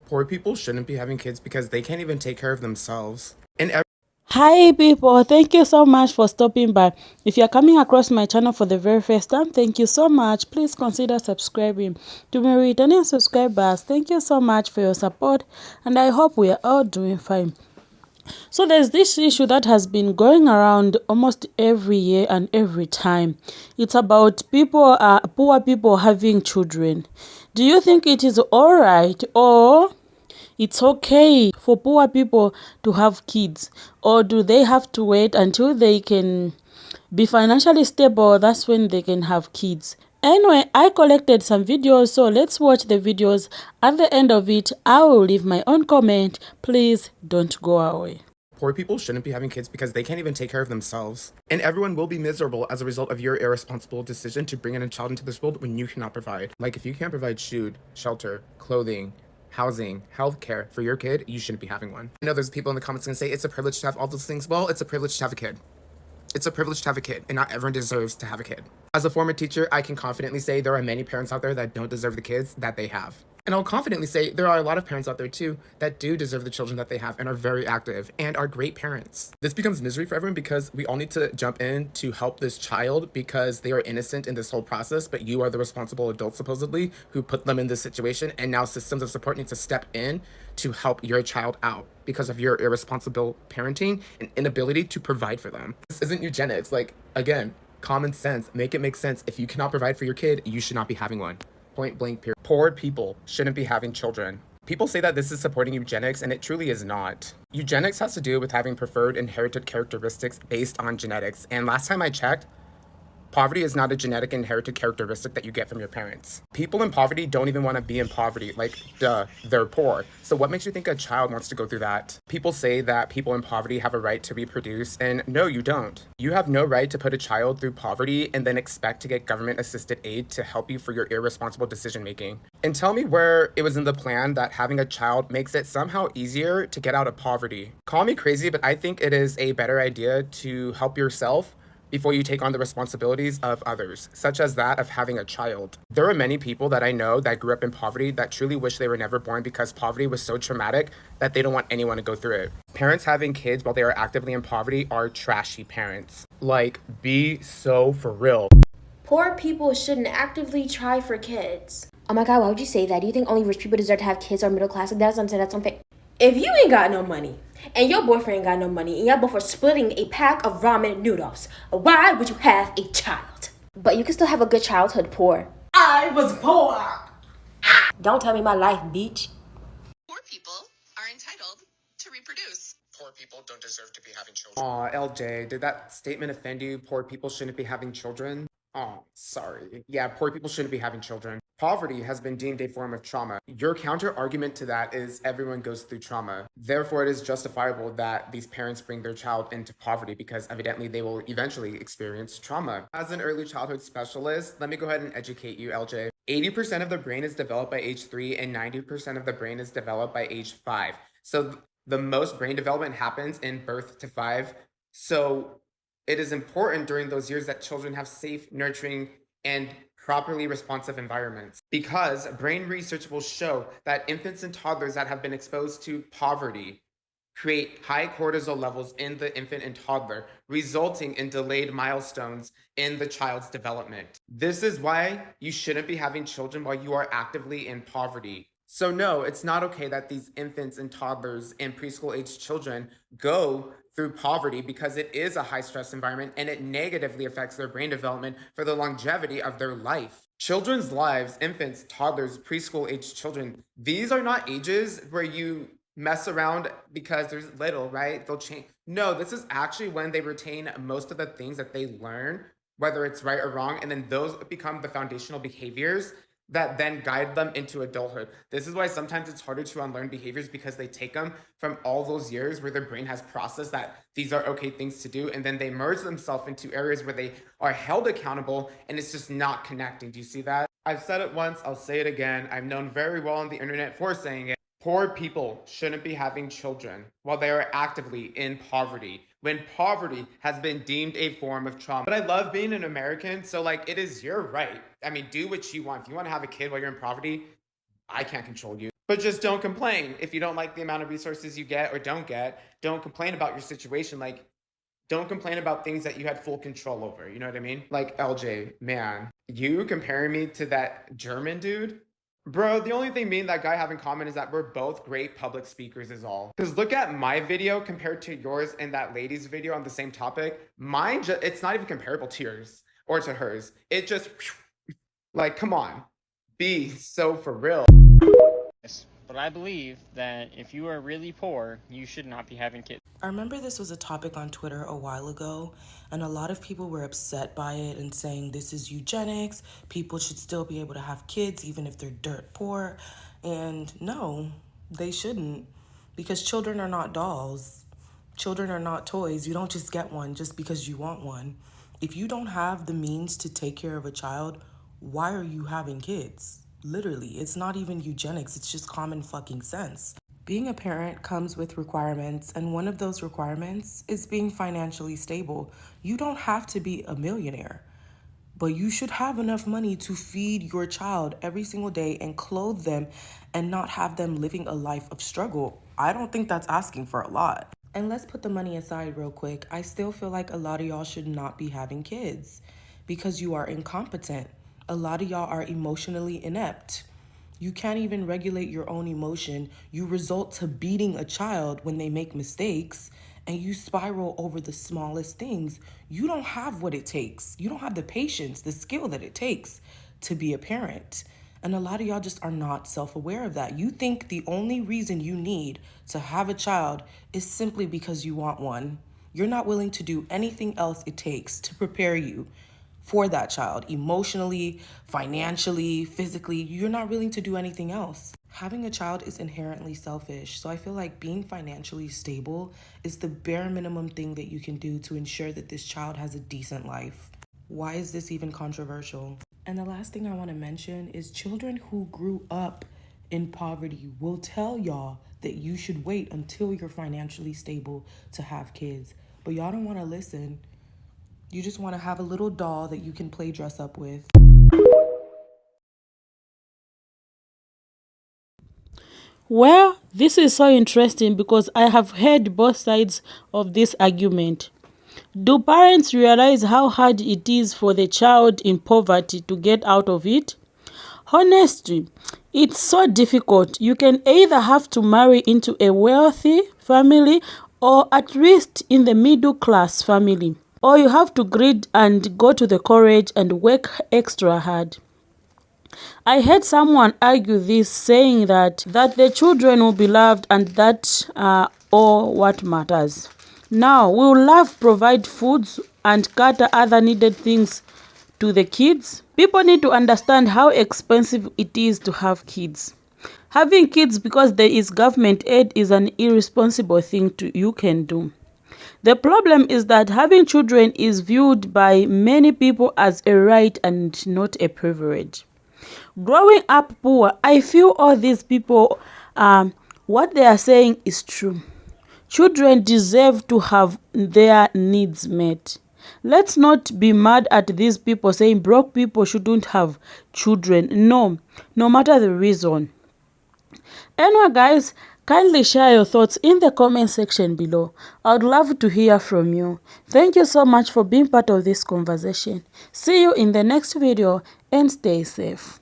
Poor people shouldn't be having kids because they can't even take care of themselves. And Hi people, thank you so much for stopping by. If you're coming across my channel for the very first time, thank you so much. Please consider subscribing. To my returning subscribers, thank you so much for your support, and I hope we are all doing fine. So there's this issue that has been going around almost every year and every time. It's about poor people having children. Do you think it is alright, or it's okay for poor people to have kids, or do they have to wait until they can be financially stable? That's when they can have kids. Anyway, I collected some videos, so let's watch the videos. At the end of it, I will leave my own comment. Please don't go away. poor people shouldn't be having kids because they can't even take care of themselves. And everyone will be miserable as a result of your irresponsible decision to bring in a child into this world when you cannot provide. Like, if you can't provide food, shelter, clothing, housing, healthcare for your kid, you shouldn't be having one. I know there's people in the comments gonna say it's a privilege to have all those things. Well, it's a privilege to have a kid. It's a privilege to have a kid, and not everyone deserves to have a kid. As a former teacher, I can confidently say there are many parents out there that don't deserve the kids that they have. And I'll confidently say there are a lot of parents out there too that do deserve the children that they have and are very active and are great parents. This becomes misery for everyone because we all need to jump in to help this child because they are innocent in this whole process, but you are the responsible adult supposedly who put them in this situation, and now systems of support need to step in to help your child out because of your irresponsible parenting and inability to provide for them. This isn't eugenics. Like, again, common sense. Make it make sense. If you cannot provide for your kid, you should not be having one. Point blank, period. Poor people shouldn't be having children. People say that this is supporting eugenics, and it truly is not. Eugenics has to do with having preferred inherited characteristics based on genetics. And last time I checked, poverty is not a genetic inherited characteristic that you get from your parents. People in poverty don't even want to be in poverty. Like, duh, they're poor. So what makes you think a child wants to go through that? People say that people in poverty have a right to reproduce, and no, you don't. You have no right to put a child through poverty and then expect to get government-assisted aid to help you for your irresponsible decision-making. And tell me where it was in the plan that having a child makes it somehow easier to get out of poverty. Call me crazy, but I think it is a better idea to help yourself before you take on the responsibilities of others, such as that of having a child. There are many people that I know that grew up in poverty that truly wish they were never born because poverty was so traumatic that they don't want anyone to go through it. Parents having kids while they are actively in poverty are trashy parents. Like, be so for real. Poor people shouldn't actively try for kids. Oh my god, why would you say that? Do you think only rich people deserve to have kids or middle class? Like, that's unfair. That's unfair. If you ain't got no money, and your boyfriend ain't got no money, and y'all both are splitting a pack of ramen noodles, why would you have a child? But you can still have a good childhood poor. I was poor. Don't tell me my life, bitch. Poor people are entitled to reproduce. Poor people don't deserve to be having children. Aw, LJ, did that statement offend you? Poor people shouldn't be having children? Oh, sorry. Yeah, poor people shouldn't be having children. Poverty has been deemed a form of trauma. Your counter argument to that is everyone goes through trauma. Therefore, it is justifiable that these parents bring their child into poverty because evidently they will eventually experience trauma. As an early childhood specialist, let me go ahead and educate you, LJ. 80% of the brain is developed by age 3 and 90% of the brain is developed by age 5. So the most brain development happens in birth to 5. So it is important during those years that children have safe, nurturing, and properly responsive environments, because brain research will show that infants and toddlers that have been exposed to poverty create high cortisol levels in the infant and toddler, resulting in delayed milestones in the child's development. This is why you shouldn't be having children while you are actively in poverty. So no, it's not okay that these infants and toddlers and preschool age children go through poverty because it is a high stress environment and it negatively affects their brain development for the longevity of their life. Children's lives, infants, toddlers, preschool age children, these are not ages where you mess around because there's little, right? They'll change. No, this is actually when they retain most of the things that they learn, whether it's right or wrong, and then those become the foundational behaviors that then guide them into adulthood. This is why sometimes it's harder to unlearn behaviors because they take them from all those years where their brain has processed that these are okay things to do, and then they merge themselves into areas where they are held accountable and it's just not connecting. Do you see that? I've said it once, I'll say it again. I'm known very well on the internet for saying it. Poor people shouldn't be having children while they are actively in poverty, when poverty has been deemed a form of trauma. But I love being an American, so like, it is your right. I mean, do what you want. If you want to have a kid while you're in poverty, I can't control you. But just don't complain. If you don't like the amount of resources you get or don't get, don't complain about your situation. Like, don't complain about things that you had full control over. You know what I mean? Like, LJ, man, you comparing me to that German dude? Bro, the only thing me and that guy have in common is that we're both great public speakers is all. Because look at my video compared to yours and that lady's video on the same topic. Mine, it's not even comparable to yours or to hers. It just, like, come on. Be so for real. But I believe that if you are really poor, you should not be having kids. I remember this was a topic on Twitter a while ago, and a lot of people were upset by it and saying this is eugenics, people should still be able to have kids even if they're dirt poor. And no, they shouldn't, because children are not dolls. Children are not toys. You don't just get one just because you want one. If you don't have the means to take care of a child, why are you having kids? Literally, it's not even eugenics, it's just common fucking sense. Being a parent comes with requirements, and one of those requirements is being financially stable. You don't have to be a millionaire, but you should have enough money to feed your child every single day and clothe them and not have them living a life of struggle. I don't think that's asking for a lot. And let's put the money aside real quick. I still feel like a lot of y'all should not be having kids because you are incompetent. A lot of y'all are emotionally inept. You can't even regulate your own emotion. You result to beating a child when they make mistakes, and you spiral over the smallest things. You don't have what it takes. You don't have the patience, the skill that it takes to be a parent. And a lot of y'all just are not self-aware of that. You think the only reason you need to have a child is simply because you want one. You're not willing to do anything else it takes to prepare you for that child, emotionally, financially, physically. You're not willing to do anything else. Having a child is inherently selfish, so I feel like being financially stable is the bare minimum thing that you can do to ensure that this child has a decent life. Why is this even controversial? And the last thing I want to mention is children who grew up in poverty will tell y'all that you should wait until you're financially stable to have kids, but y'all don't want to listen. You just want to have a little doll that you can play dress up with. Well, this is so interesting because I have heard both sides of this argument. Do parents realize how hard it is for the child in poverty to get out of it? Honestly, it's so difficult. You can either have to marry into a wealthy family or at least in the middle class family. Or you have to grit and go to the college and work extra hard. I heard someone argue this, saying that the children will be loved and that all what matters. Now, will love provide foods and cater other needed things to the kids? People need to understand how expensive it is to have kids. Having kids because there is government aid is an irresponsible thing you can do. The problem is that having children is viewed by many people as a right and not a privilege. Growing up poor, I feel all these people, what they are saying is true. Children deserve to have their needs met. Let's not be mad at these people saying broke people shouldn't have children. No matter the reason. Anyway, guys, kindly share your thoughts in the comment section below. I would love to hear from you. Thank you so much for being part of this conversation. See you in the next video and stay safe.